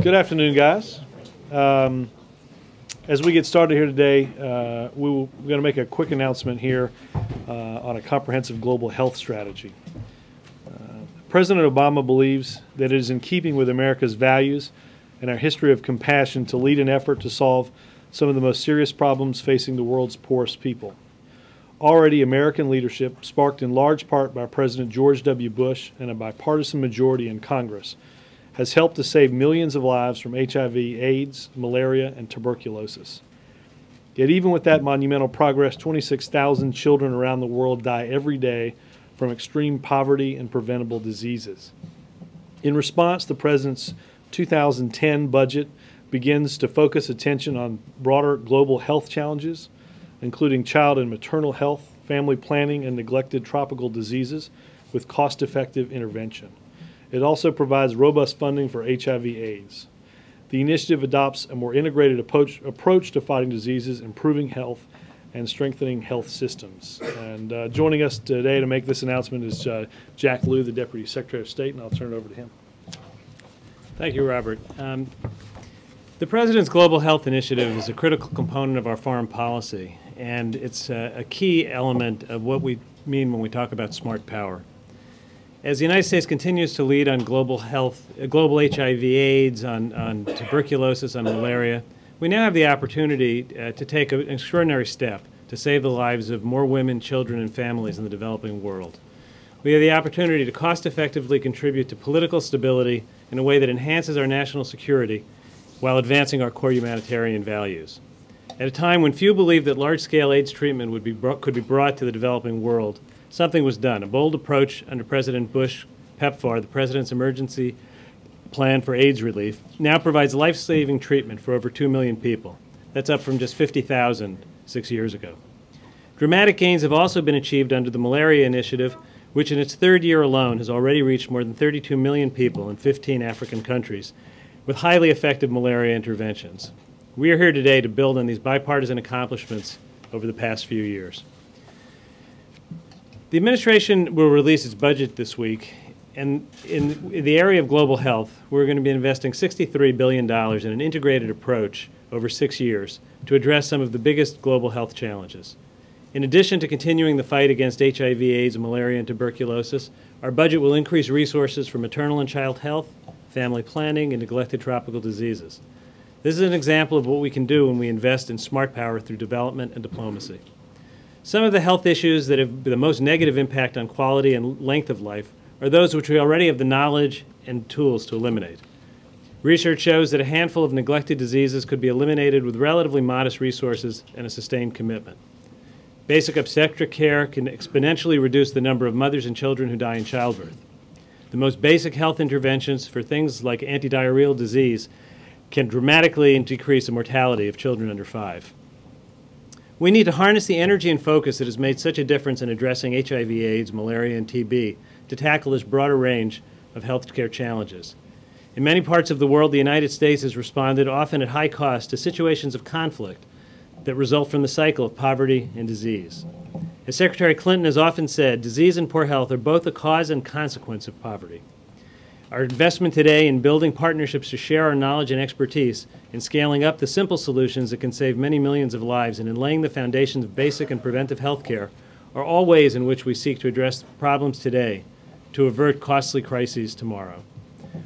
Good afternoon, guys. As we get started here today, we're going to make a quick announcement here on a comprehensive global health strategy. President Obama believes that it is in keeping with America's values and our history of compassion to lead an effort to solve some of the most serious problems facing the world's poorest people. Already, American leadership, sparked in large part by President George W. Bush and a bipartisan majority in Congress, has helped to save millions of lives from HIV, AIDS, malaria, and tuberculosis. Yet even with that monumental progress, 26,000 children around the world die every day from extreme poverty and preventable diseases. In response, the President's 2010 budget begins to focus attention on broader global health challenges, including child and maternal health, family planning, and neglected tropical diseases with cost-effective intervention. It also provides robust funding for HIV/AIDS. The initiative adopts a more integrated approach to fighting diseases, improving health, and strengthening health systems. And joining us today to make this announcement is Jack Lew, the Deputy Secretary of State, and I'll turn it over to him. Thank you, Robert. The President's Global Health Initiative is a critical component of our foreign policy, and it's a key element of what we mean when we talk about smart power. As the United States continues to lead on global health, global HIV/AIDS, on tuberculosis, on malaria, we now have the opportunity to take an extraordinary step to save the lives of more women, children, and families in the developing world. We have the opportunity to cost-effectively contribute to political stability in a way that enhances our national security while advancing our core humanitarian values. At a time when few believed that large-scale AIDS treatment could be brought to the developing world, something was done. A bold approach under President Bush, PEPFAR, the President's Emergency Plan for AIDS Relief, now provides life-saving treatment for over 2 million people. That's up from just 50,000 6 years ago. Dramatic gains have also been achieved under the Malaria Initiative, which in its third year alone has already reached more than 32 million people in 15 African countries with highly effective malaria interventions. We are here today to build on these bipartisan accomplishments over the past few years. The administration will release its budget this week, and in the area of global health, we're going to be investing $63 billion in an integrated approach over 6 years to address some of the biggest global health challenges. In addition to continuing the fight against HIV, AIDS, malaria, and tuberculosis, our budget will increase resources for maternal and child health, family planning, and neglected tropical diseases. This is an example of what we can do when we invest in smart power through development and diplomacy. Some of the health issues that have the most negative impact on quality and length of life are those which we already have the knowledge and tools to eliminate. Research shows that a handful of neglected diseases could be eliminated with relatively modest resources and a sustained commitment. Basic obstetric care can exponentially reduce the number of mothers and children who die in childbirth. The most basic health interventions for things like antidiarrheal disease can dramatically decrease the mortality of children under 5. We need to harness the energy and focus that has made such a difference in addressing HIV, AIDS, malaria, and TB to tackle this broader range of health care challenges. In many parts of the world, the United States has responded, often at high cost, to situations of conflict that result from the cycle of poverty and disease. As Secretary Clinton has often said, disease and poor health are both a cause and consequence of poverty. Our investment today in building partnerships to share our knowledge and expertise, in scaling up the simple solutions that can save many millions of lives, and in laying the foundations of basic and preventive health care are all ways in which we seek to address problems today to avert costly crises tomorrow.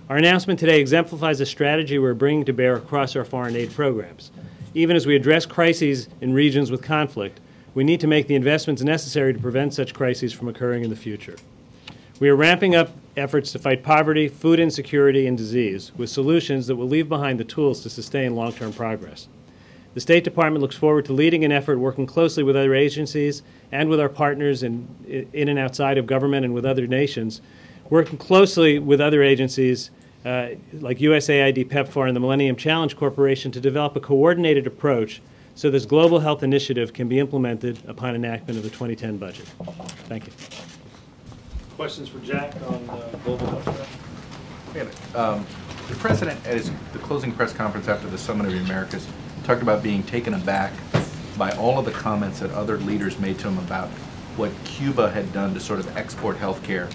Our announcement today exemplifies a strategy we're bringing to bear across our foreign aid programs. Even as we address crises in regions with conflict, we need to make the investments necessary to prevent such crises from occurring in the future. We are ramping up efforts to fight poverty, food insecurity, and disease with solutions that will leave behind the tools to sustain long-term progress. The State Department looks forward to leading an effort working closely with other agencies and with our partners in and outside of government and with other nations, working closely with other agencies like USAID, PEPFAR, and the Millennium Challenge Corporation to develop a coordinated approach so this global health initiative can be implemented upon enactment of the 2010 budget. Thank you. Questions for Jack on global health? The President, at the closing press conference after the Summit of the Americas, talked about being taken aback by all of the comments that other leaders made to him about what Cuba had done to sort of export health care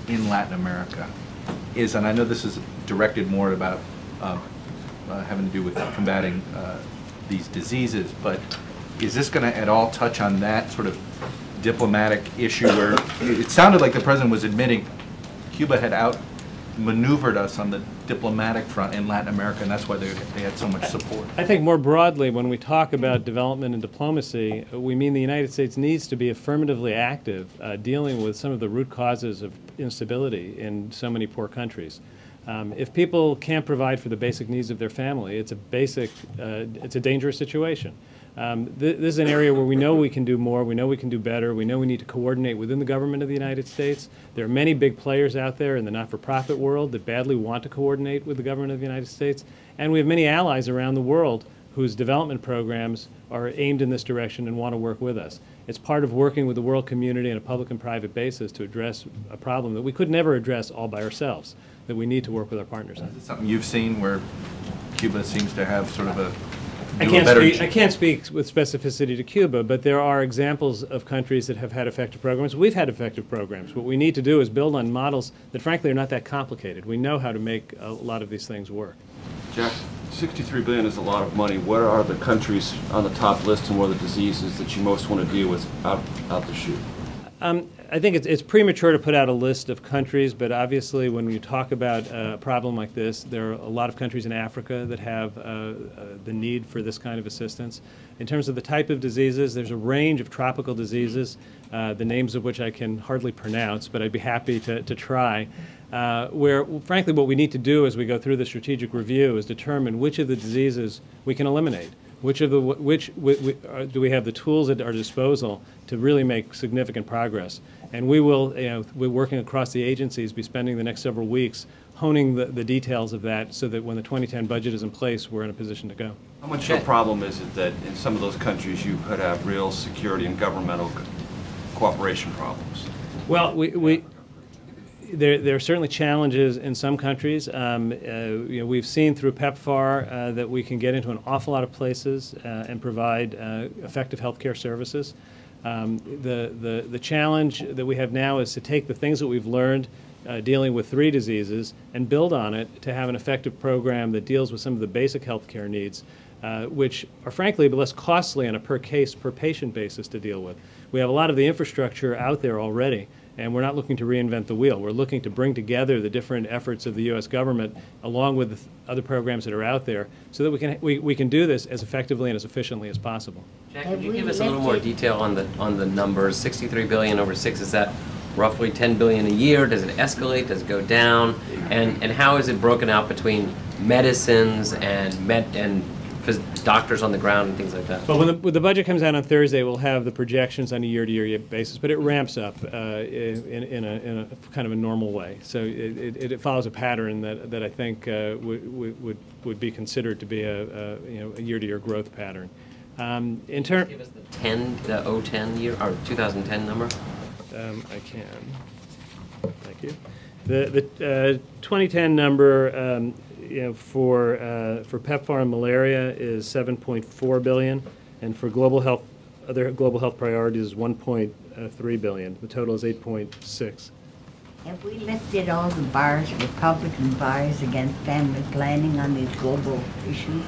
in Latin America. And I know this is directed more about having to do with combating these diseases, but is this going to at all touch on that sort of diplomatic issue where it sounded like the president was admitting Cuba had outmaneuvered us on the diplomatic front in Latin America, and that's why they had so much support? I think more broadly, when we talk about development and diplomacy, we mean the United States needs to be affirmatively active, dealing with some of the root causes of instability in so many poor countries. If people can't provide for the basic needs of their family, it's a dangerous situation. This is an area where we know we can do more, we know we can do better, we know we need to coordinate within the government of the United States. There are many big players out there in the not-for-profit world that badly want to coordinate with the government of the United States, and we have many allies around the world whose development programs are aimed in this direction and want to work with us. It's part of working with the world community on a public and private basis to address a problem that we could never address all by ourselves, that we need to work with our partners on. Is this something you've seen where Cuba seems to have sort of a I can't speak with specificity to Cuba, but there are examples of countries that have had effective programs. We've had effective programs. What we need to do is build on models that, frankly, are not that complicated. We know how to make a lot of these things work. Jack, $63 billion is a lot of money. What are the countries on the top list, and what are the diseases that you most want to deal with out the chute? I think it's premature to put out a list of countries, but obviously when you talk about a problem like this, there are a lot of countries in Africa that have the need for this kind of assistance. In terms of the type of diseases, there's a range of tropical diseases, the names of which I can hardly pronounce, but I'd be happy to try, where, frankly, what we need to do as we go through the strategic review is determine which of the diseases we can eliminate. Do we have the tools at our disposal to really make significant progress? And we will, we're working across the agencies, be spending the next several weeks honing the details of that so that when the 2010 budget is in place, we're in a position to go. How much of a problem is it that in some of those countries you could have real security and governmental cooperation problems? Well, there are certainly challenges in some countries. We've seen through PEPFAR that we can get into an awful lot of places and provide effective health care services. The challenge that we have now is to take the things that we've learned dealing with 3 diseases and build on it to have an effective program that deals with some of the basic health care needs, which are frankly less costly on a per-case, per-patient basis to deal with. We have a lot of the infrastructure out there already, and we're not looking to reinvent the wheel. We're looking to bring together the different efforts of the U.S. government along with the other programs that are out there so that we can do this as effectively and as efficiently as possible. Jack, could you give us a little more detail on the numbers? $63 billion over 6, is that roughly $10 billion a year? Does it escalate? Does it go down? And how is it broken out between medicines and doctors on the ground and things like that? Well, when the budget comes out on Thursday, we'll have the projections on a year-to-year basis, but it ramps up in a kind of a normal way. So it follows a pattern that I think would be considered to be a year-to-year growth pattern. In terms, give us the 010 year or 2010 number. I can. Thank you. The 2010 number. For PEPFAR and malaria is $7.4 billion, and for other global health priorities is $1.3 billion. The total is $8.6. Have we lifted all the bars, Republican bars, against family planning on these global issues?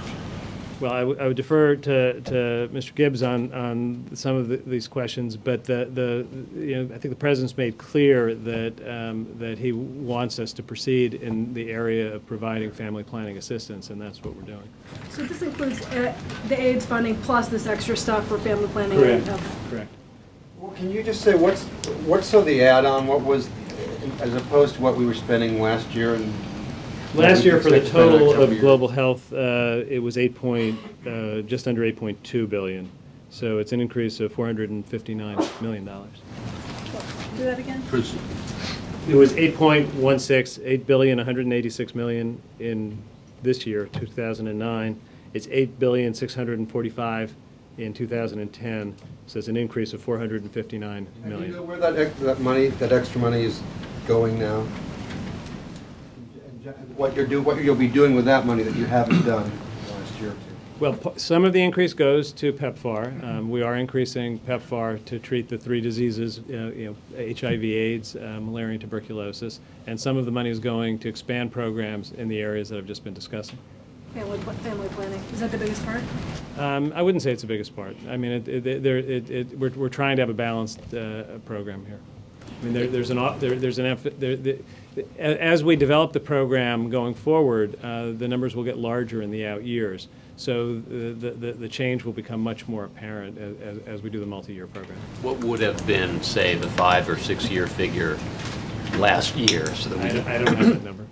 Well, I would defer to Mr. Gibbs on some of these questions, but I think the President's made clear that he wants us to proceed in the area of providing family planning assistance, and that's what we're doing. So this includes the AIDS funding plus this extra stuff for family planning? Correct. And, Correct. Well, can you just say what's the add-on? What was, as opposed to what we were spending last year? And last year, for the total of global health, it was just under $8.2 billion. So it's an increase of $459 million. do that again? It was 8.16, $8,186 million in this year, 2009. It's $8,645 in 2010. So it's an increase of $459 million. Do you know where that extra money is going now? What you'll be doing with that money that you haven't done last year or two? Well, some of the increase goes to PEPFAR. We are increasing PEPFAR to treat the 3 diseases, HIV/AIDS, malaria, and tuberculosis. And some of the money is going to expand programs in the areas that I've just been discussing. family planning? Is that the biggest part? I wouldn't say it's the biggest part. I mean, we're trying to have a balanced program here. I mean, as we develop the program going forward, the numbers will get larger in the out years. So the change will become much more apparent as we do the multi-year program. What would have been, say, the 5 or 6 year figure last year? So that I don't have that number.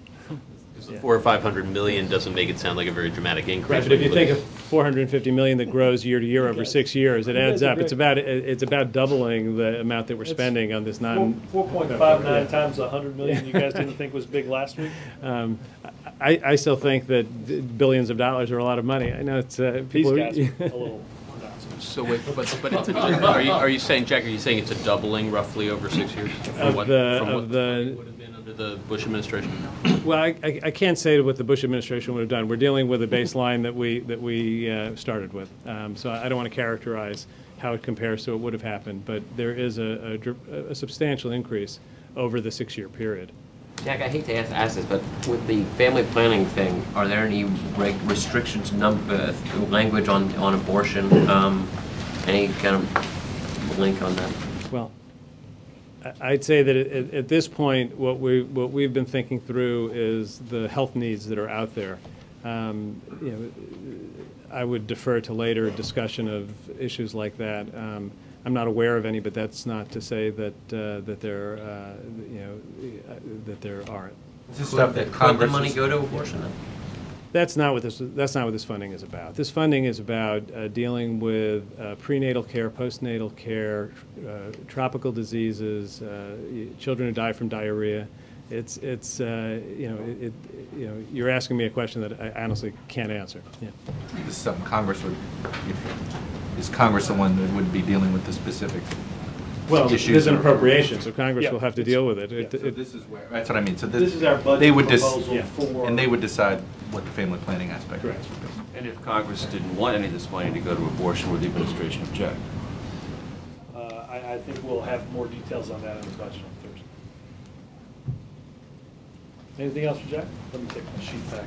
Yeah. 400 or 500 million doesn't make it sound like a very dramatic increase. Right, but if you think of 450 million that grows year to year over 6 years, it adds up. It's about doubling the amount that we're spending on this 4.59 times 100 million. You guys didn't think was big last week? I still think that billions of dollars are a lot of money. I know it's These guys are a little. So wait, but it's are you saying, Jack? Are you saying it's a doubling roughly over 6 years from what would have been under the Bush administration? Well, I can't say what the Bush administration would have done. We're dealing with a baseline that we started with, so I don't want to characterize how it compares to what would have happened. But there is a substantial increase over the 6 year period. Jack, I hate to ask this, but with the family planning thing, are there any restrictions, language on abortion? Any kind of link on that? Well, I'd say that at this point, what we've been thinking through is the health needs that are out there. I would defer to later discussion of issues like that. I'm not aware of any, but that's not to say that that there aren't. This is stuff that Could the Congress money go to abortion then? That's not what this funding is about. This funding is about dealing with prenatal care, postnatal care, tropical diseases, children who die from diarrhea. You're asking me a question that I honestly can't answer. Yeah. This is something Congress would. Is Congress the one that would be dealing with the specific issues? There's an appropriation, so Congress will have to deal with it. So this is where. That's what I mean. So This is our budget they would proposal for. and they would decide what the family planning aspect Correct. is. And if Congress didn't want any of this money to go to abortion, would the administration object? I think we'll have more details on that in the budget on Thursday. Anything else for Jack? Let me take my sheet back.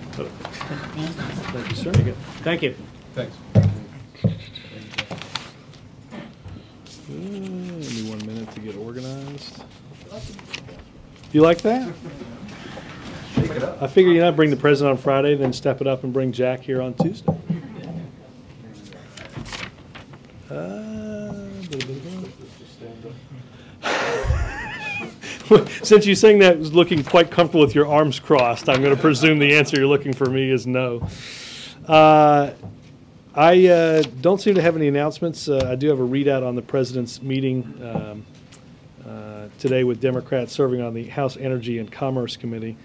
Thank you, sir. Thank you. Thanks. Give me 1 minute to get organized. You like that? Shake it up. I figure you not bring the president on Friday, then step it up and bring Jack here on Tuesday. Since you saying that was looking quite comfortable with your arms crossed, I'm going to presume the answer you're looking for me is no. I don't seem to have any announcements. I do have a readout on the president's meeting today with Democrats serving on the House Energy and Commerce Committee.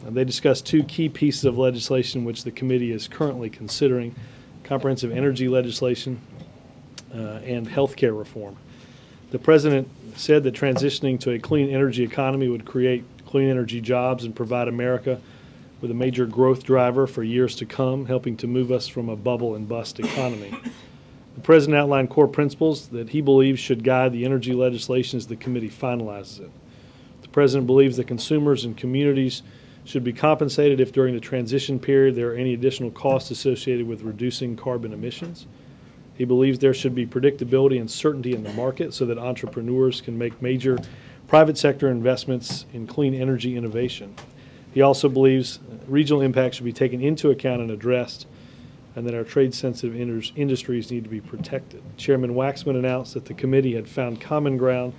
They discussed two key pieces of legislation which the committee is currently considering: comprehensive energy legislation and health care reform. The president said that transitioning to a clean energy economy would create clean energy jobs and provide America with a major growth driver for years to come, helping to move us from a bubble and bust economy. The president outlined core principles that he believes should guide the energy legislation as the committee finalizes it. The president believes that consumers and communities should be compensated if during the transition period there are any additional costs associated with reducing carbon emissions. He believes there should be predictability and certainty in the market so that entrepreneurs can make major private sector investments in clean energy innovation. He also believes regional impacts should be taken into account and addressed, and that our trade-sensitive industries need to be protected. Chairman Waxman announced that the committee had found common ground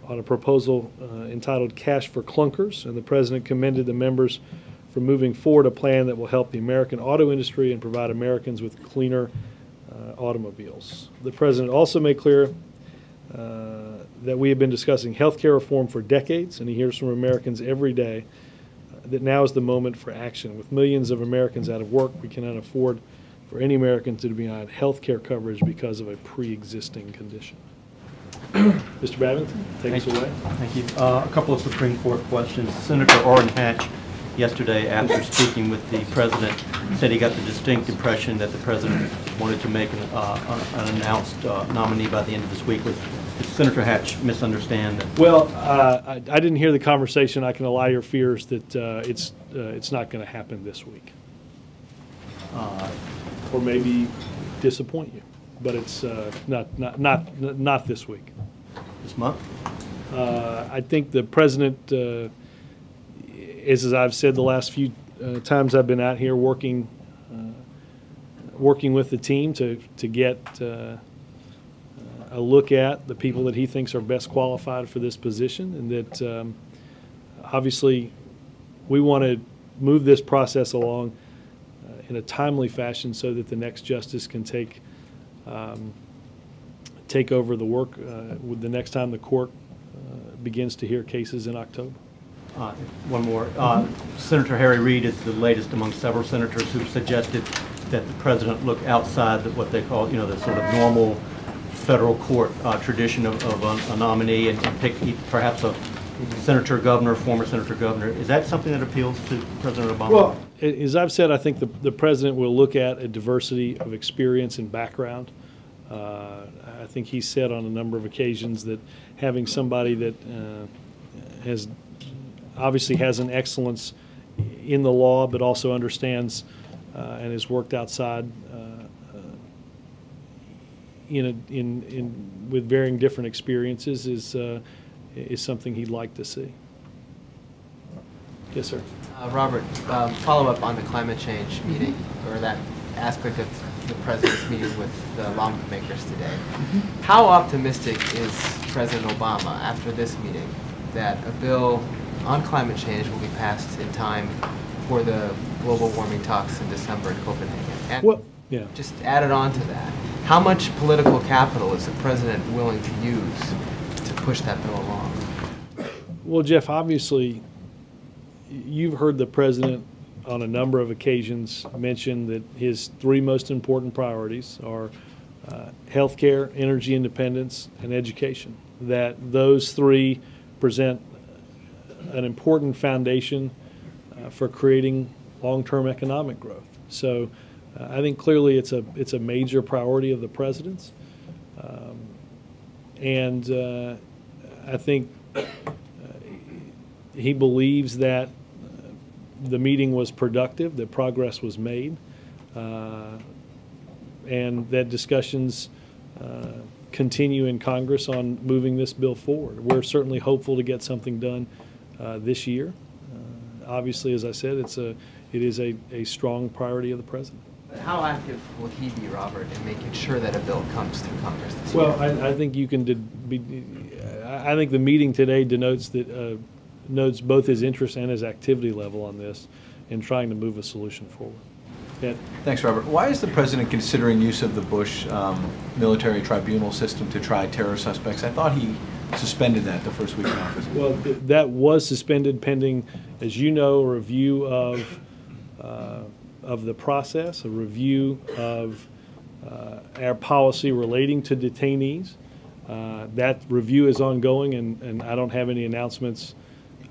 on a proposal entitled Cash for Clunkers, and the president commended the members for moving forward a plan that will help the American auto industry and provide Americans with cleaner automobiles. The president also made clear that we have been discussing health care reform for decades, and he hears from Americans every day that now is the moment for action. With millions of Americans out of work, we cannot afford for any American to be on health care coverage because of a pre-existing condition. Mr. Babington, take us away. Thank you. A couple of Supreme Court questions. Senator Orrin Hatch, yesterday, after speaking with the president, said he got the distinct impression that the president wanted to make an announced nominee by the end of this week. Did Senator Hatch misunderstand that? Well, I didn't hear the conversation. I can allay your fears that it's not going to happen this week. or maybe disappoint you. But it's not this week. This month? I think the president, as I've said the last few times I've been out here working with the team to get a look at the people that he thinks are best qualified for this position, and that obviously we want to move this process along in a timely fashion so that the next justice can take over the work with the next time the court begins to hear cases in October. One more. Senator Harry Reid is the latest among several senators who suggested that the president look outside what they call, the sort of normal federal court tradition of a nominee and pick perhaps a senator, governor, former senator, governor. Is that something that appeals to President Obama? Well, as I've said, I think the president will look at a diversity of experience and background. I think he said on a number of occasions that having somebody that obviously has an with the law, but also understands and has worked outside with varying different experiences is something he'd like to see. Yes, sir. Robert, follow up on the climate change meeting, or that aspect of the president's meeting with the lawmakers today. How optimistic is President Obama after this meeting that a bill on climate change will be passed in time for the global warming talks in December in Copenhagen? And well, yeah. Just added on to that, how much political capital is the president willing to use to push that bill along? Well, Jeff, obviously, you've heard the president on a number of occasions mention that his three most important priorities are health care, energy independence, and education. That those three present an important foundation for creating long-term economic growth. So I think clearly it's a major priority of the president's. And I think he believes that the meeting was productive, that progress was made, and that discussions continue in Congress on moving this bill forward. We're certainly hopeful to get something done this year. Obviously, as I said, it is a strong priority of the president. How active will he be, Robert, in making sure that a bill comes to Congress this year? Well, I think you can. I think the meeting today denotes both his interest and his activity level on this in trying to move a solution forward. Yeah. Thanks, Robert. Why is the president considering use of the Bush military tribunal system to try terror suspects? I thought he suspended that the first week in office. Well, that was suspended pending, as you know, a review of the process, a review of our policy relating to detainees. That review is ongoing, and I don't have any announcements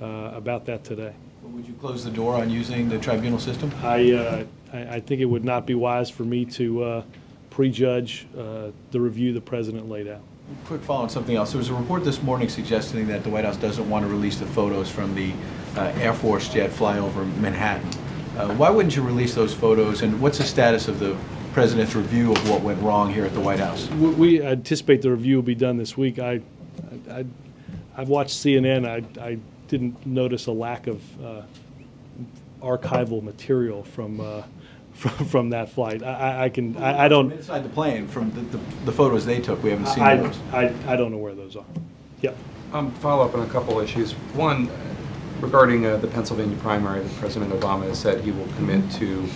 about that today. Would you close the door on using the tribunal system? I think it would not be wise for me to prejudge the review the president laid out. Quick follow on something else. There was a report this morning suggesting that the White House doesn't want to release the photos from the Air Force jet flying over Manhattan. Why wouldn't you release those photos, and what's the status of the president's review of what went wrong here at the White House? We anticipate the review will be done this week. I've watched CNN. I didn't notice a lack of archival material from that flight. I don't. From inside the plane, from the photos they took, we haven't seen those. I don't know where those are. Yep. Follow up on a couple issues. One, regarding the Pennsylvania primary, that President Obama has said he will commit to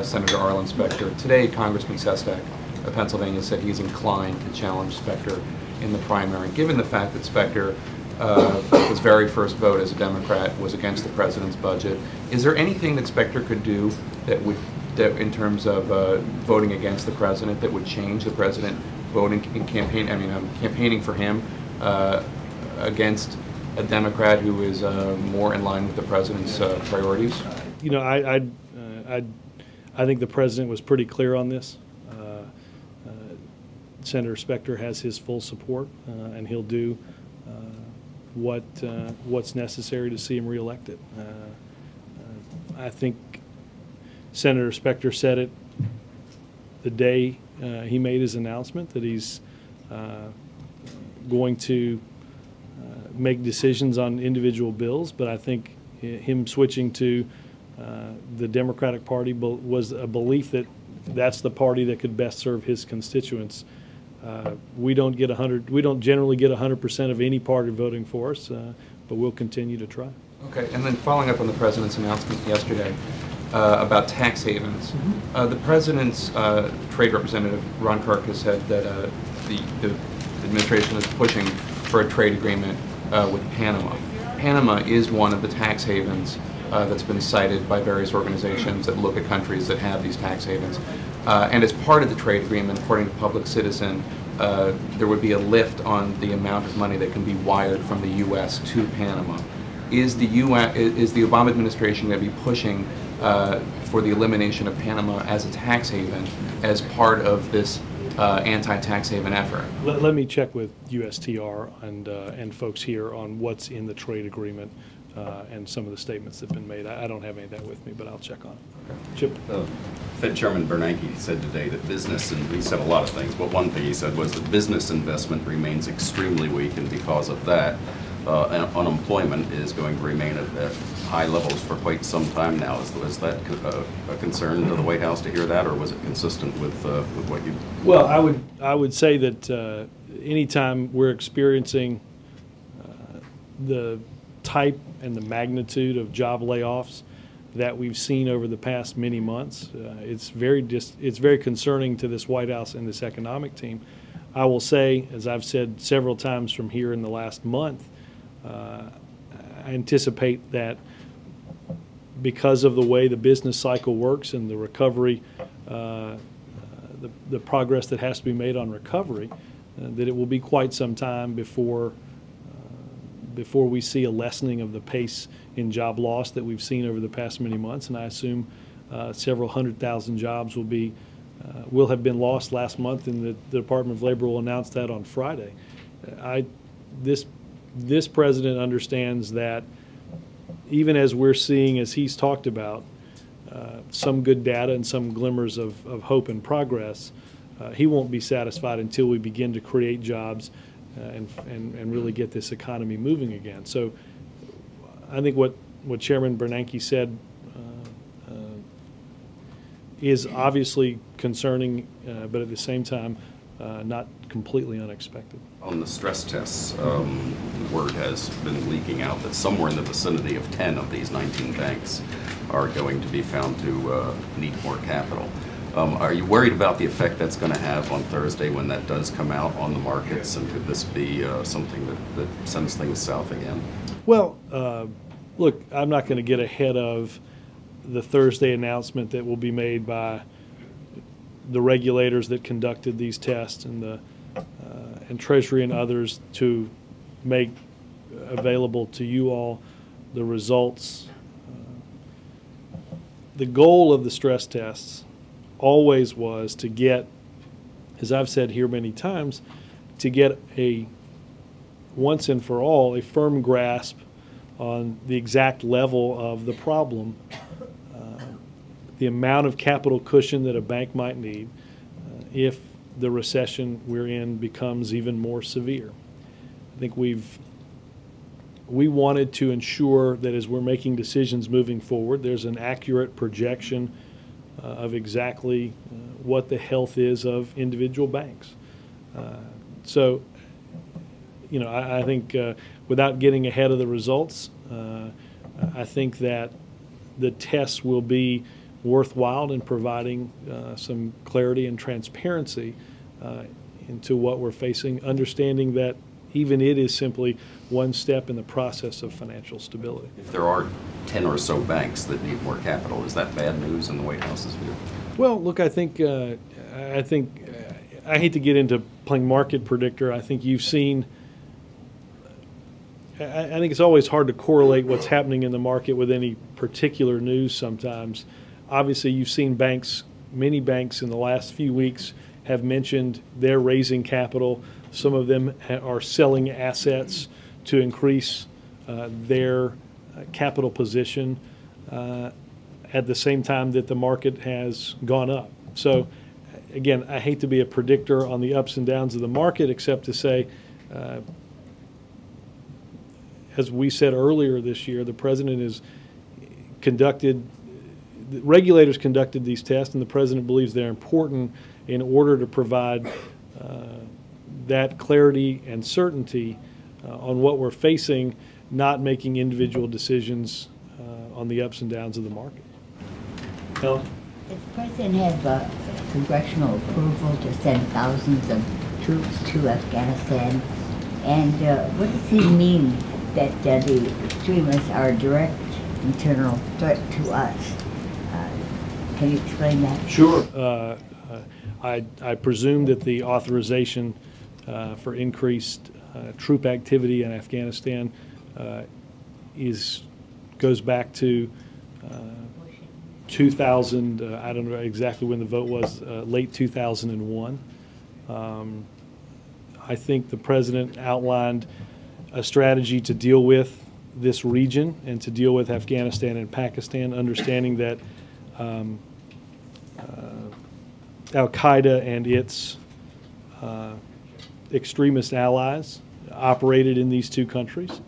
Senator Arlen Specter. Today, Congressman Sestak of Pennsylvania said he's inclined to challenge Specter in the primary. Given the fact that Specter, his very first vote as a Democrat, was against the president's budget, is there anything that Specter could do that in terms of voting against the president, that would change the president voting in campaign? I mean, campaigning for him against a Democrat who is more in line with the president's priorities? You know, I think the president was pretty clear on this. Senator Specter has his full support, and he'll do what's necessary to see him reelected. I think Senator Specter said it the day he made his announcement that he's going to make decisions on individual bills, but I think him switching to the Democratic Party was a belief that that's the party that could best serve his constituents. We don't generally get 100% of any party voting for us, but we'll continue to try. Okay, and then following up on the President's announcement yesterday about tax havens, the President's trade representative, Ron Kirk, has said that the administration is pushing for a trade agreement with Panama. Panama is one of the tax havens that's been cited by various organizations that look at countries that have these tax havens. And as part of the trade agreement, according to Public Citizen, there would be a lift on the amount of money that can be wired from the U.S. to Panama. Is the Obama administration going to be pushing for the elimination of Panama as a tax haven as part of this anti-tax haven effort? Let me check with USTR and folks here on what's in the trade agreement and some of the statements that have been made. I don't have any of that with me, but I'll check on it. Okay. Chip? Fed Chairman Bernanke said today that business, and he said a lot of things, but one thing he said was that business investment remains extremely weak, and because of that, unemployment is going to remain at high levels for quite some time now. Was that a concern to the White House to hear that, or was it consistent with what you? Well, I would say that anytime we're experiencing the type and the magnitude of job layoffs that we've seen over the past many months, it's very concerning to this White House and this economic team. I will say, as I've said several times from here in the last month, I anticipate that because of the way the business cycle works and the recovery, the progress that has to be made on recovery, that it will be quite some time before we see a lessening of the pace in job loss that we've seen over the past many months. And I assume several 100,000 jobs will have been lost last month, and the Department of Labor will announce that on Friday. This president understands that even as we're seeing, as he's talked about, some good data and some glimmers of hope and progress, he won't be satisfied until we begin to create jobs and really get this economy moving again. So I think what Chairman Bernanke said is obviously concerning, but at the same time not completely unexpected. On the stress tests, word has been leaking out that somewhere in the vicinity of 10 of these 19 banks are going to be found to need more capital. Are you worried about the effect that's going to have on Thursday when that does come out on the markets, and could this be something that sends things south again? Well, look, I'm not going to get ahead of the Thursday announcement that will be made by the regulators that conducted these tests and Treasury and others to make available to you all the results. The goal of the stress tests always was to get, as I've said here many times, to get a once and for all a firm grasp on the exact level of the problem, the amount of capital cushion that a bank might need if the recession we're in becomes even more severe. I think we wanted to ensure that as we're making decisions moving forward, there's an accurate projection of exactly what the health is of individual banks. So, you know, I think without getting ahead of the results, I think that the tests will be worthwhile in providing some clarity and transparency into what we're facing, understanding that even it is simply one step in the process of financial stability. If there are 10 or so banks that need more capital, is that bad news in the White House's view? Well, look, I think I hate to get into playing market predictor. I think you've seen. I think it's always hard to correlate what's happening in the market with any particular news sometimes. Obviously, you've seen banks, many banks in the last few weeks have mentioned they're raising capital. Some of them are selling assets to increase their capital position. at the same time that the market has gone up. So again, I hate to be a predictor on the ups and downs of the market, except to say, as we said earlier this year, the president has the regulators conducted these tests, and the president believes they're important in order to provide that clarity and certainty on what we're facing, not making individual decisions on the ups and downs of the market. Helen? Does the president have congressional approval to send thousands of troops to Afghanistan? And what does he mean that the extremists are a direct internal threat to us? Can you explain that? Sure. I presume that the authorization for increased troop activity in Afghanistan goes back to 2000. I don't know exactly when the vote was. Late 2001. I think the president outlined a strategy to deal with this region and to deal with Afghanistan and Pakistan, understanding that Al-Qaeda and its extremist allies operated in these two countries.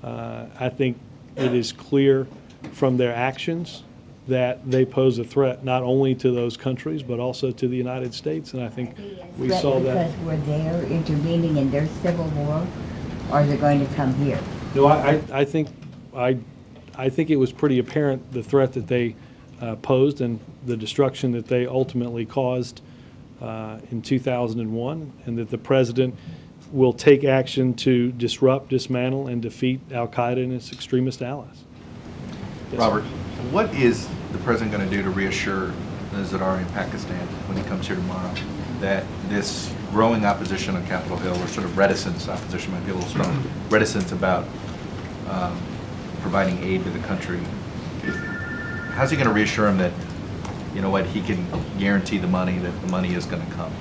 I think it is clear from their actions that they pose a threat not only to those countries but also to the United States, and I think we saw that. Because we're there intervening in their civil war, or they're going to come here? No, I think it was pretty apparent the threat that they posed and the destruction that they ultimately caused in 2001, and that the president will take action to disrupt, dismantle, and defeat Al-Qaeda and its extremist allies. Yes, Robert, what is the president going to do to reassure those that are in Pakistan when he comes here tomorrow that this growing opposition on Capitol Hill, or sort of reticence, opposition might be a little strong, reticence about providing aid to the country, how's he going to reassure him that, you know what, he can guarantee the money, that the money is going to come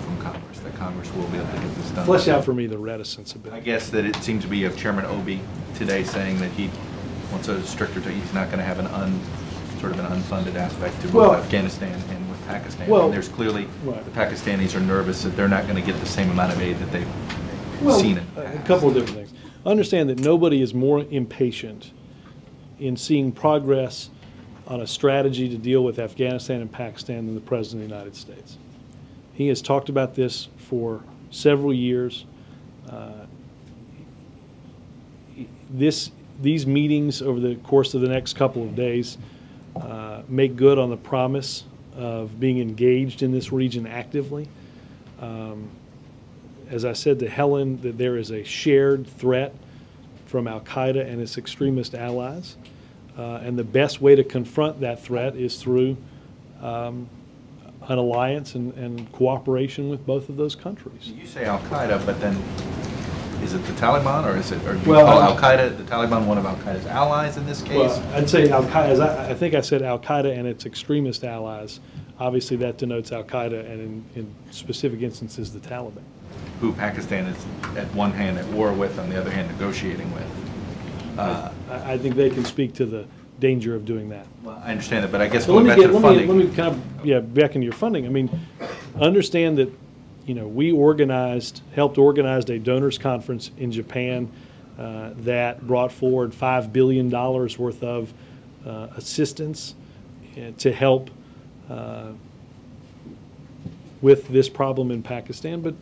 from Congress, that Congress will be able to get this done? Flesh out for me the reticence a bit. I guess that it seemed to be of Chairman Obie today saying that he wants a stricter, he's not going to have sort of an unfunded aspect to both Afghanistan and with Pakistan. Well, and there's clearly, the Pakistanis are nervous that they're not going to get the same amount of aid that they've seen in the past. A couple of different things. Understand that nobody is more impatient in seeing progress on a strategy to deal with Afghanistan and Pakistan than the President of the United States. He has talked about this for several years. These meetings over the course of the next couple of days make good on the promise of being engaged in this region actively. As I said to Helen, that there is a shared threat from Al-Qaeda and its extremist allies. And the best way to confront that threat is through an alliance and cooperation with both of those countries. You say Al-Qaeda, but then is it the Taliban, or is it, or do you call Al-Qaeda, the Taliban, one of Al-Qaeda's allies in this case? Well, I'd say Al-Qaeda, I think I said Al-Qaeda and its extremist allies. Obviously that denotes Al-Qaeda and in specific instances the Taliban. Who Pakistan is at one hand at war with, on the other hand negotiating with. I think they can speak to the danger of doing that. Well, I understand that, but I guess so going back to the funding. Let me kind of, back into your funding. I mean, understand that, we helped organize a donors conference in Japan that brought forward $5 billion worth of assistance to help with this problem in Pakistan. But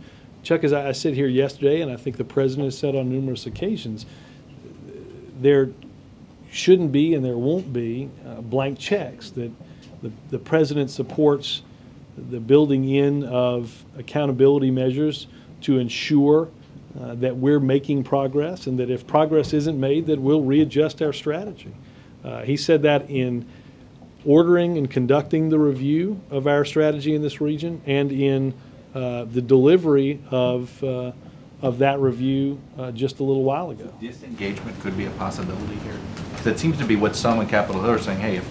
Chuck, as I sit here yesterday, and I think the president has said on numerous occasions, there shouldn't be and there won't be blank checks, that the president supports the building in of accountability measures to ensure that we're making progress, and that if progress isn't made, that we'll readjust our strategy. He said that in ordering and conducting the review of our strategy in this region, and in the delivery of that review just a little while ago. Disengagement could be a possibility here. That seems to be what some on Capitol Hill are saying, hey, if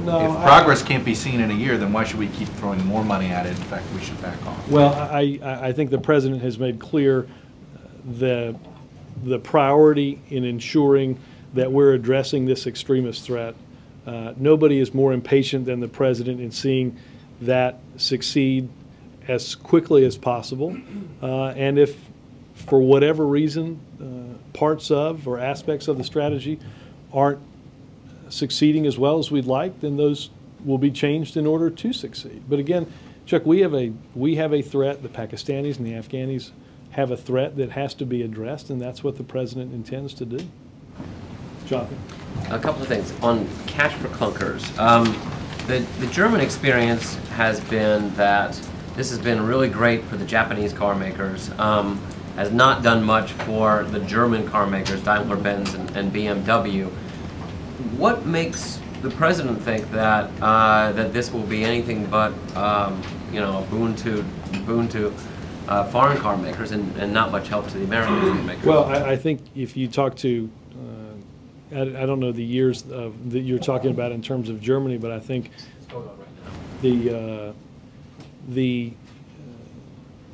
progress can't be seen in a year, then why should we keep throwing more money at it? In fact, we should back off. Well, I think the president has made clear the priority in ensuring that we're addressing this extremist threat Nobody is more impatient than the president in seeing that succeed as quickly as possible. And if, for whatever reason, parts of or aspects of the strategy aren't succeeding as well as we'd like, then those will be changed in order to succeed. But again, Chuck, we have a threat. The Pakistanis and the Afghanis have a threat that has to be addressed, and that's what the president intends to do. Jonathan? A couple of things. On cash for clunkers, the German experience has been that this has been really great for the Japanese car makers, has not done much for the German car makers, Daimler-Benz and BMW. What makes the president think that that this will be anything but you know, a boon to foreign car makers and not much help to the American car makers? Well, I think if you talk to I don't know the years that you're talking about in terms of Germany, but I think the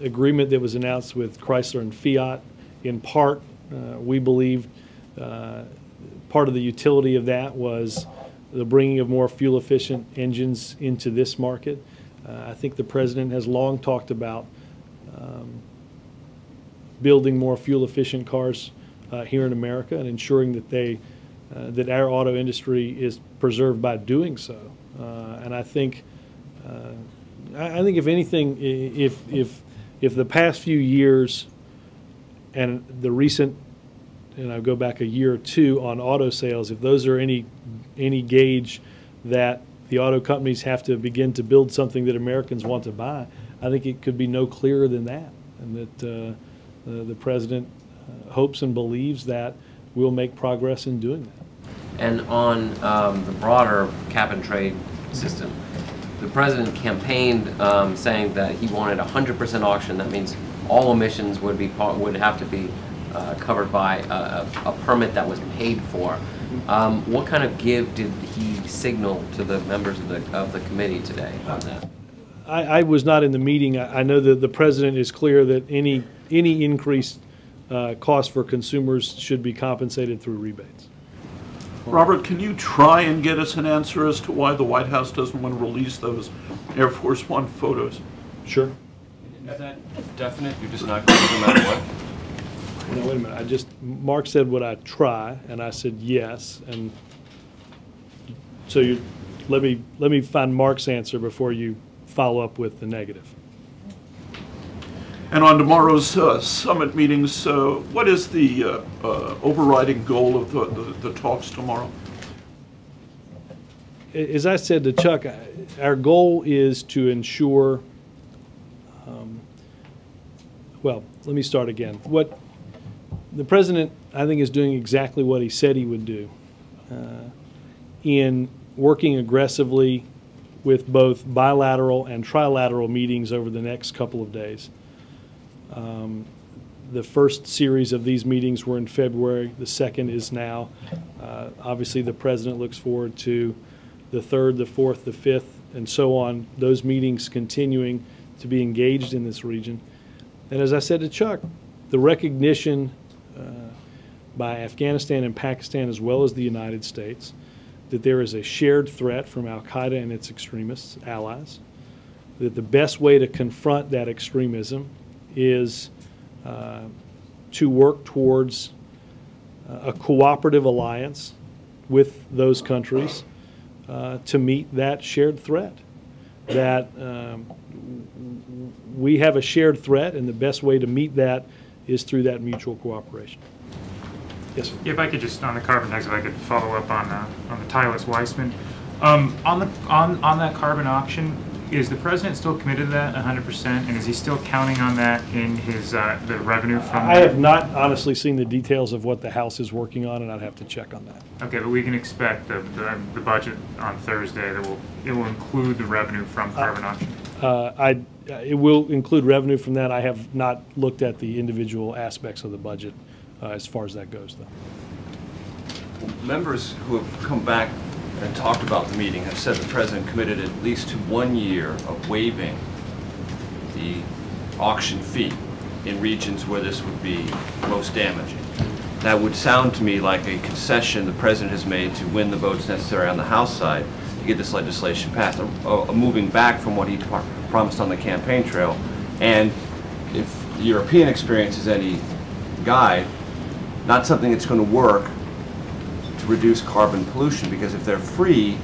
agreement that was announced with Chrysler and Fiat, in part, we believe part of the utility of that was the bringing of more fuel-efficient engines into this market. I think the president has long talked about building more fuel-efficient cars here in America and ensuring that that our auto industry is preserved by doing so. And I think if anything, if the past few years and the recent, and I'll go back a year or two on auto sales, if those are any gauge that the auto companies have to begin to build something that Americans want to buy, I think it could be no clearer than that, and that the president hopes and believes that we'll make progress in doing that. And on the broader cap-and-trade system, the president campaigned saying that he wanted 100% auction. That means all emissions would have to be covered by a permit that was paid for. What kind of give did he signal to the members of the committee today on that? I was not in the meeting. I know that the president is clear that any increased cost for consumers should be compensated through rebates. Robert, can you try and get us an answer as to why the White House doesn't want to release those Air Force One photos? Sure. Is that definite? You're just not going to no matter what? No, wait a minute. Mark said, would I try? And I said yes. And so let me find Mark's answer before you follow up with the negative. And on tomorrow's summit meetings, what is the overriding goal of the talks tomorrow? As I said to Chuck, our goal is to ensure, well, let me start again. What the president, I think, is doing exactly what he said he would do in working aggressively with both bilateral and trilateral meetings over the next couple of days. The first series of these meetings were in February. The second is now. Obviously, the president looks forward to the third, the fourth, the fifth, and so on, those meetings continuing to be engaged in this region. And as I said to Chuck, the recognition by Afghanistan and Pakistan, as well as the United States, that there is a shared threat from al-Qaeda and its extremists, allies, that the best way to confront that extremism is to work towards a cooperative alliance with those countries to meet that shared threat. That we have a shared threat, and the best way to meet that is through that mutual cooperation. Yes, sir. If I could just, on the carbon tax, if I could follow up on the Tylus-Weissman. On that carbon auction, is the president still committed to that 100%, and is he still counting on that in his the revenue from I have not honestly seen the details of what the House is working on, and I'd have to check on that. Okay, but we can expect the budget on Thursday that it will include the revenue from carbon auction. It will include revenue from that. I have not looked at the individual aspects of the budget as far as that goes, though. Members who have come back and talked about the meeting have said the president committed at least to 1 year of waiving the auction fee in regions where this would be most damaging. that would sound to me like a concession the president has made to win the votes necessary on the House side to get this legislation passed, a moving back from what he promised on the campaign trail. And if the European experience is any guide, not something that's going to work to reduce carbon pollution, because if they're free,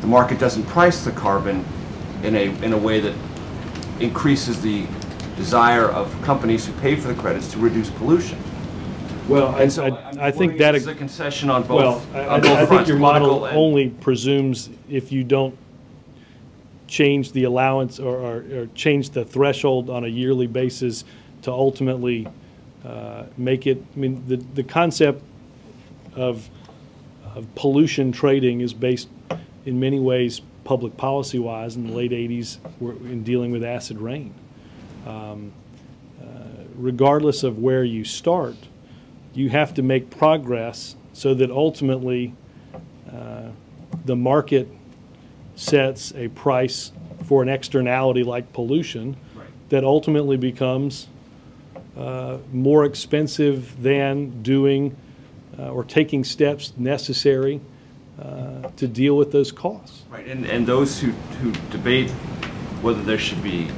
the market doesn't price the carbon in a way that increases the desire of companies who pay for the credits to reduce pollution. Well, And so I think that is a concession on both. Well, on both I think fronts, your model political and- only presumes if you don't change the allowance or change the threshold on a yearly basis to ultimately make it. I mean, the concept of pollution trading is based in many ways public policy wise in the late 80s in dealing with acid rain. Regardless of where you start, you have to make progress so that ultimately the market sets a price for an externality like pollution that ultimately becomes more expensive than doing or taking steps necessary to deal with those costs. Right, and those who debate whether there should be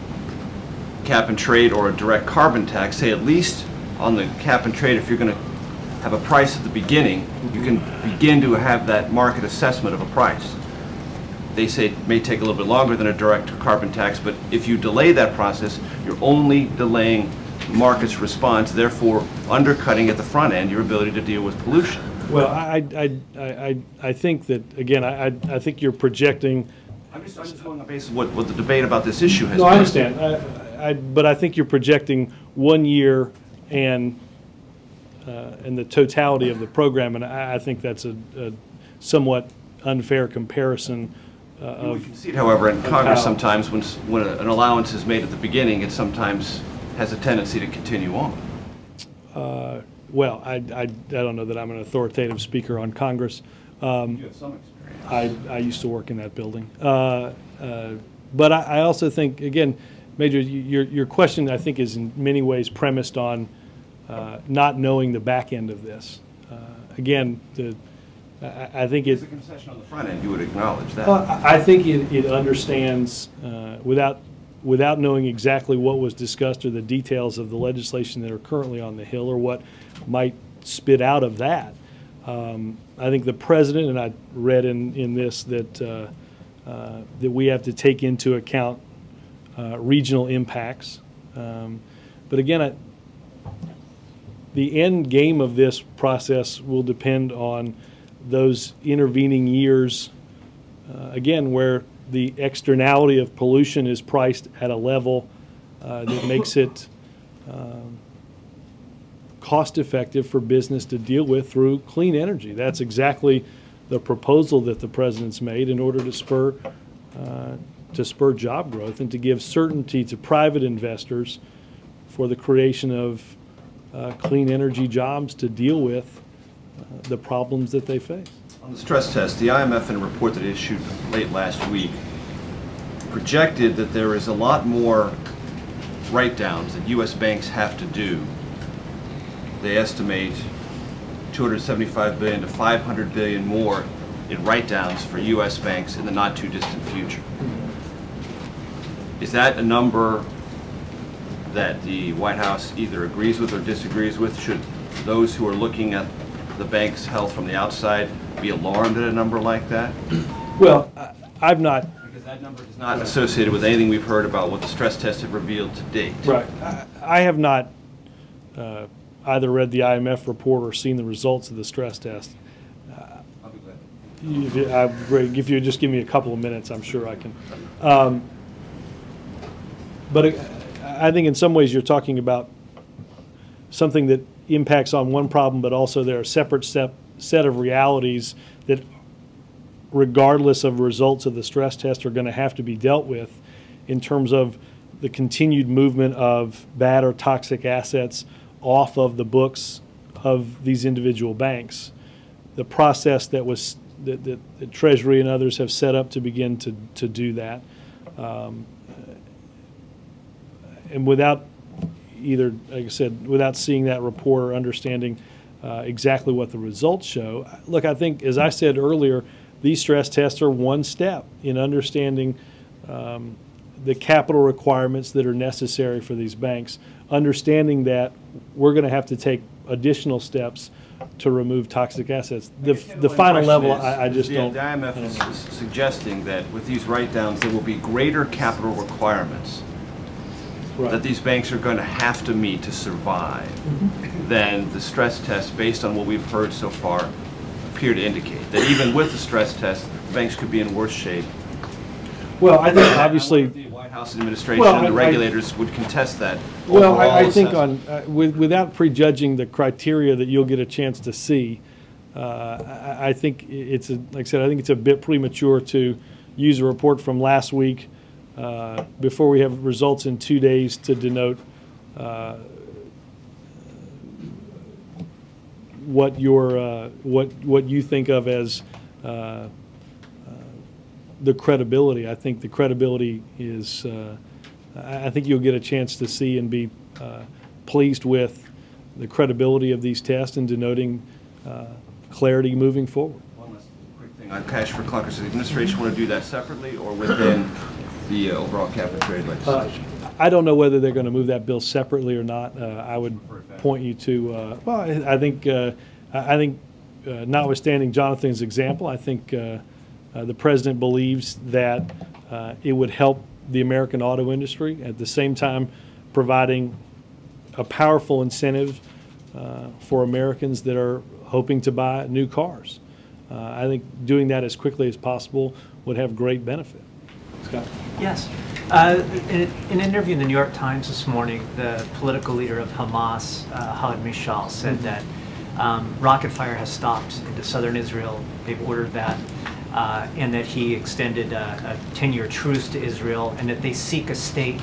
cap and trade or a direct carbon tax say at least on the cap and trade, if you're going to have a price at the beginning, you can begin to have that market assessment of a price. They say it may take a little bit longer than a direct carbon tax, but if you delay that process, you're only delaying the market's response, therefore undercutting at the front end your ability to deal with pollution. Well, I think that, again, I think you're projecting. I'm just going on the basis of what the debate about this issue has been. No, I understand. But I think you're projecting 1 year and the totality of the program, and I think that's a somewhat unfair comparison. We can see it, however, in Congress sometimes when an allowance is made at the beginning, it sometimes has a tendency to continue on. Well, I don't know that I'm an authoritative speaker on Congress. You have some experience. I used to work in that building. But I also think, again, Major, your question, I think, is in many ways premised on not knowing the back end of this. Again, I think it's a concession on the front end. You would acknowledge that. I think it understands without knowing exactly what was discussed or the details of the legislation that are currently on the Hill or what might spit out of that. I think the president, and I read in this that that we have to take into account regional impacts. But again, the end game of this process will depend on those intervening years, again, where the externality of pollution is priced at a level that makes it cost-effective for business to deal with through clean energy. That's exactly the proposal that the president's made in order to spur job growth and to give certainty to private investors for the creation of clean energy jobs to deal with the problems that they face. On the stress test, the IMF in a report that it issued late last week projected that there is a lot more write-downs that U.S. banks have to do. They estimate $275 billion to $500 billion more in write-downs for U.S. banks in the not-too-distant future. Is that a number that the White House either agrees with or disagrees with? Should those who are looking at the bank's health from the outside be alarmed at a number like that? Well, I've not. Because that number is not associated with anything we've heard about what the stress tests have revealed to date. Right. I have not either read the IMF report or seen the results of the stress test. I'll be glad. If you just give me a couple of minutes, I'm sure I can. But I think in some ways you're talking about something that impacts on one problem, but also there are separate set of realities that, regardless of results of the stress test, are going to have to be dealt with in terms of the continued movement of bad or toxic assets off of the books of these individual banks. The process that was that Treasury and others have set up to begin to do that. And without either, like I said, without seeing that report or understanding exactly what the results show. Look, I think, as I said earlier, these stress tests are one step in understanding the capital requirements that are necessary for these banks, understanding that we're going to have to take additional steps to remove toxic assets. The final level, I just don't. The IMF is suggesting that with these write-downs, there will be greater capital requirements that these banks are going to have to meet to survive than the stress test, based on what we've heard so far, appear to indicate. That even with the stress test, the banks could be in worse shape. Well, I think obviously the White House administration and the regulators would contest that. Well, I think without prejudging the criteria that you'll get a chance to see, I think it's like I said, I think it's a bit premature to use a report from last week before we have results in 2 days to denote what you think of as the credibility. I think the credibility is. I think you'll get a chance to see and be pleased with the credibility of these tests and denoting clarity moving forward. One last quick thing on cash for clunkers. Does the administration want to do that separately or within the overall cap and trade legislation? I don't know whether they're going to move that bill separately or not. I would point you to. Well, I think notwithstanding Jonathan's example, I think the president believes that it would help the American auto industry, at the same time providing a powerful incentive for Americans that are hoping to buy new cars. I think doing that as quickly as possible would have great benefit. Scott? Yes. In an interview in the New York Times this morning, the political leader of Hamas, Khaled Mishal, said that rocket fire has stopped into southern Israel. They've ordered that. And that he extended a 10-year truce to Israel, and that they seek a state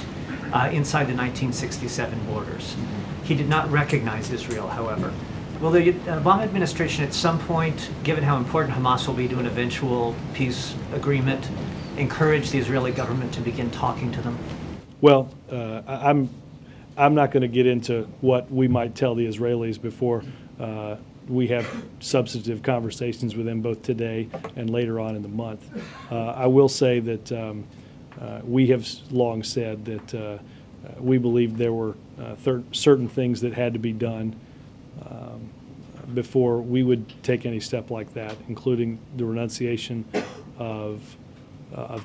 inside the 1967 borders. He did not recognize Israel, however. Will the Obama administration at some point, given how important Hamas will be to an eventual peace agreement, encourage the Israeli government to begin talking to them? Well, I'm not going to get into what we might tell the Israelis before we have substantive conversations with them both today and later on in the month. I will say that we have long said that we believe there were certain things that had to be done before we would take any step like that, including the renunciation of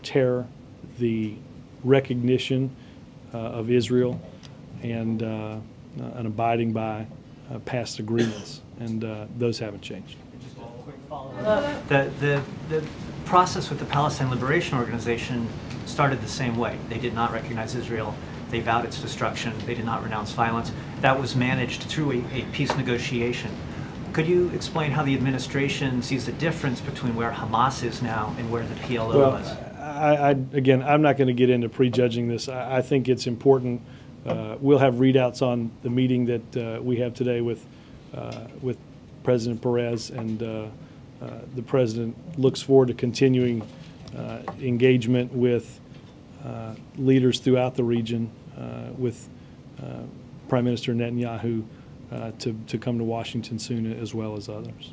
terror, the recognition of Israel, and an abiding by past agreements. And those haven't changed. Just a quick follow-up. The process with the Palestine Liberation Organization started the same way. They did not recognize Israel. They vowed its destruction. They did not renounce violence. That was managed through a peace negotiation. Could you explain how the administration sees the difference between where Hamas is now and where the PLO was? Again, I'm not going to get into prejudging this. I think it's important. We'll have readouts on the meeting that we have today with President Perez, and the president looks forward to continuing engagement with leaders throughout the region, with Prime Minister Netanyahu to come to Washington soon, as well as others.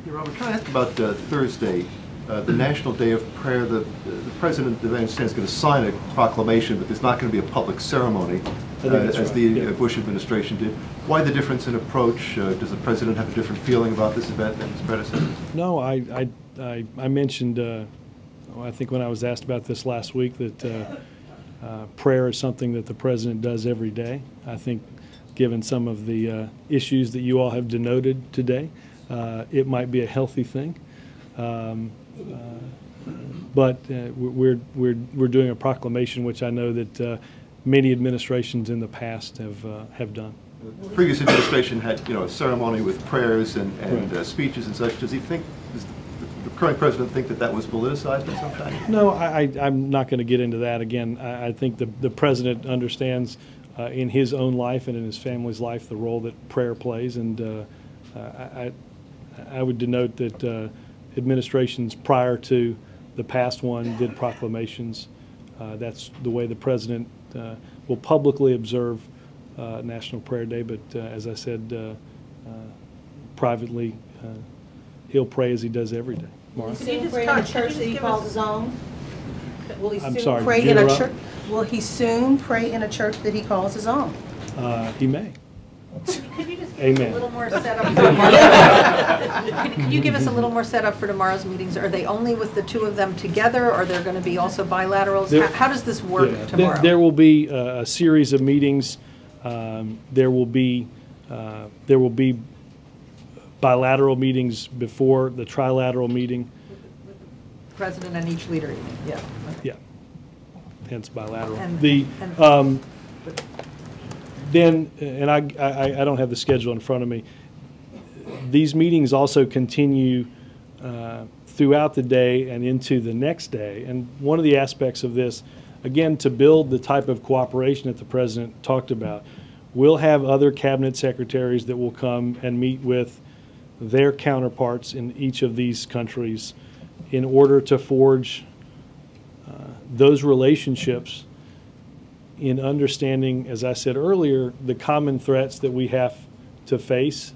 Robert, can I ask about Thursday, the National Day of Prayer? The president, I understand, is going to sign a proclamation, but there's not going to be a public ceremony, as the Bush administration did. Why the difference in approach? Does the president have a different feeling about this event than his predecessors? No, I mentioned, I think when I was asked about this last week, that prayer is something that the president does every day. I think given some of the issues that you all have denoted today, it might be a healthy thing. But we're doing a proclamation, which I know that many administrations in the past have done. The previous administration had, a ceremony with prayers and speeches and such. Does the current president think that was politicized in some fashion? No, I'm not going to get into that again. I think the president understands in his own life and in his family's life the role that prayer plays, and I would denote that administrations prior to the past one did proclamations. That's the way the president will publicly observe National Prayer Day, but as I said, privately, he'll pray as he does every day. Mara? Will he soon pray in a church that he calls his own? Will he I'm soon sorry, pray did you in a interrupt? church? Will he soon pray in a church that he calls his own? He may. Could you just give us a Amen. little more setup for tomorrow? Could you give us a little more setup for tomorrow's meetings? Are they only with the two of them together, or are there going to be also bilaterals? How does this work Yeah, tomorrow? There will be a series of meetings. There will be bilateral meetings before the trilateral meeting. President and each leader, yeah. Yeah, hence bilateral. And- Then, and I don't have the schedule in front of me, these meetings also continue throughout the day and into the next day. And one of the aspects of this, again, to build the type of cooperation that the President talked about, we'll have other cabinet secretaries that will come and meet with their counterparts in each of these countries in order to forge those relationships in understanding, as I said earlier, the common threats that we have to face,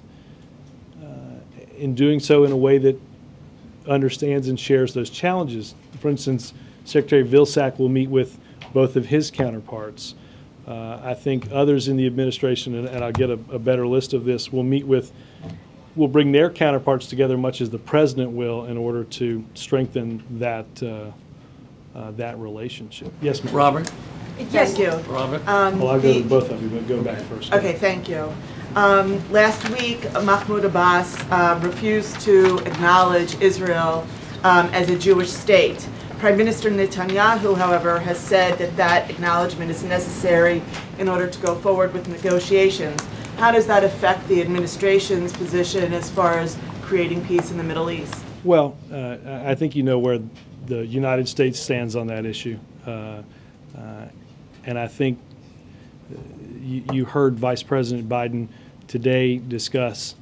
in doing so in a way that understands and shares those challenges. For instance, Secretary Vilsack will meet with both of his counterparts. I think others in the administration, and I'll get a better list of this, will bring their counterparts together much as the President will in order to strengthen that, that relationship. Yes, ma'am. Robert? Thank you. Robert? Well, I'll go to both of you, but go back first. Okay, thank you. Last week, Mahmoud Abbas refused to acknowledge Israel as a Jewish state. Prime Minister Netanyahu, however, has said that that acknowledgement is necessary in order to go forward with negotiations. How does that affect the administration's position as far as creating peace in the Middle East? Well, I think you know where the United States stands on that issue. And I think you heard Vice President Biden today discuss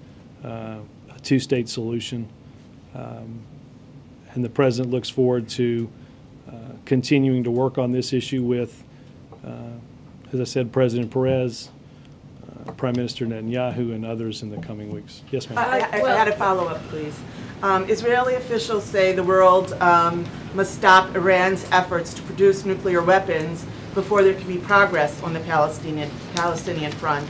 a two-state solution. And the President looks forward to continuing to work on this issue with, as I said, President Perez, Prime Minister Netanyahu, and others in the coming weeks. Yes, ma'am. I had a follow-up, please. Israeli officials say the world must stop Iran's efforts to produce nuclear weapons before there can be progress on the Palestinian front.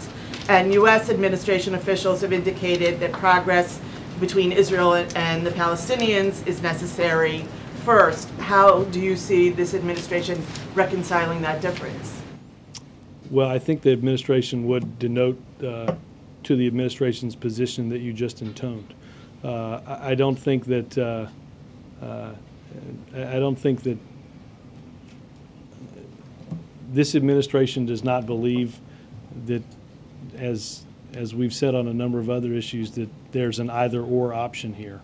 And U.S. administration officials have indicated that progress between Israel and the Palestinians is necessary first. How do you see this administration reconciling that difference? Well, I think the administration would denote to the administration's position that you just intoned. I don't think that this administration does not believe that, as we've said on a number of other issues, that there's an either-or option here.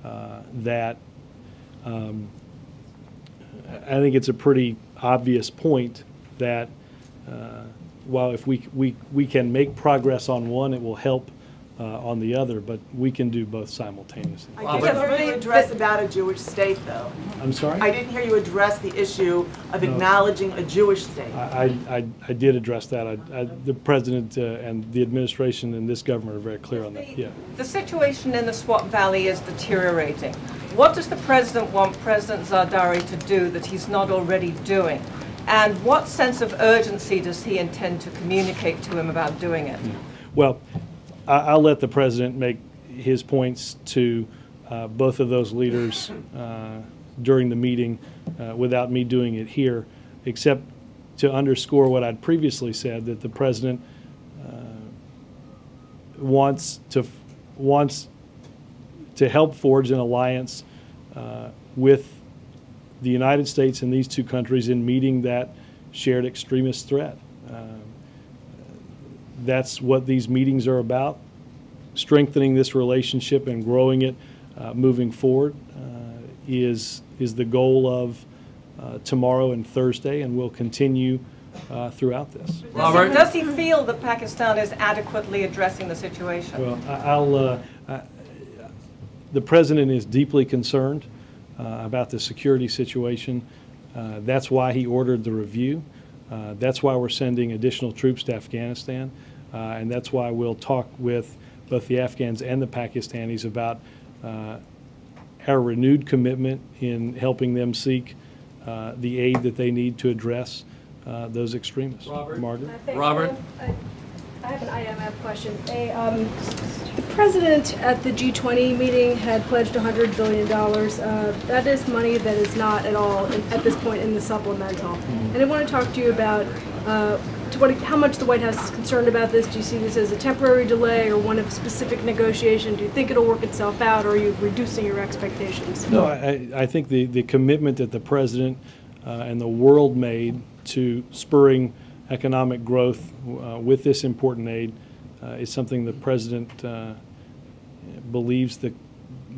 I think it's a pretty obvious point that while if we can make progress on one, it will help on the other, but we can do both simultaneously. I didn't hear you address about a Jewish state, though. I'm sorry? I didn't hear you address the issue of acknowledging a Jewish state. I did address that. The President and the administration and this government are very clear on that. Yeah. The situation in the Swat Valley is deteriorating. What does the President want President Zardari to do that he's not already doing? And what sense of urgency does he intend to communicate to him about doing it? Well, I'll let the President make his points to both of those leaders during the meeting without me doing it here, except to underscore what I'd previously said, that the President wants to help forge an alliance with the United States and these two countries in meeting that shared extremist threat. That's what these meetings are about, strengthening this relationship and growing it moving forward is the goal of tomorrow and Thursday, and will continue throughout this. Does he feel that Pakistan is adequately addressing the situation? Well, the President is deeply concerned about the security situation. That's why he ordered the review. That's why we're sending additional troops to Afghanistan. And that's why we'll talk with both the Afghans and the Pakistanis about our renewed commitment in helping them seek the aid that they need to address those extremists. Margaret? Robert? I have an IMF question. The president at the G20 meeting had pledged $100 billion. That is money that is not at all at this point in the supplemental. And I want to talk to you about how much the White House is concerned about this. Do you see this as a temporary delay or one of specific negotiation? Do you think it'll work itself out, or are you reducing your expectations? No, I think the commitment that the president and the world made to spurring economic growth with this important aid is something the president believes that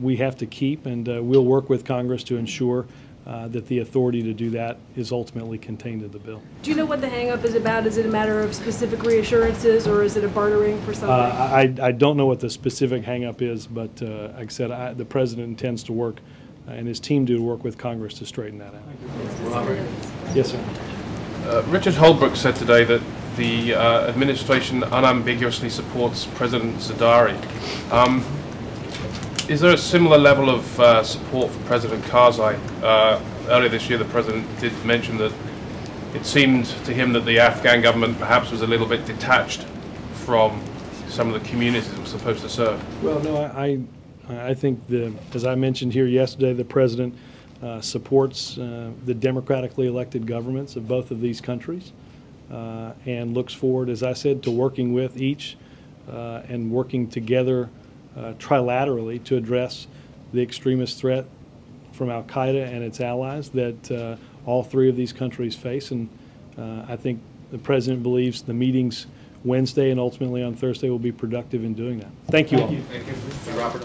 we have to keep, and we'll work with Congress to ensure that the authority to do that is ultimately contained in the bill. Do you know what the hang-up is about? Is it a matter of specific reassurances, or is it a bartering for something? I don't know what the specific hang-up is, but like I said, the president intends to work and his team to work with Congress to straighten that out. Robert? Yes, sir. Richard Holbrooke said today that the administration unambiguously supports President Zardari. Is there a similar level of support for President Karzai? Earlier this year, the president did mention that it seemed to him that the Afghan government perhaps was a little bit detached from some of the communities it was supposed to serve. Well, no, I think, as I mentioned here yesterday, the president supports the democratically elected governments of both of these countries and looks forward, as I said, to working with each and working together trilaterally to address the extremist threat from al-Qaeda and its allies that all three of these countries face. And I think the president believes the meetings Wednesday and ultimately on Thursday will be productive in doing that. Thank you all. Thank you. Robert.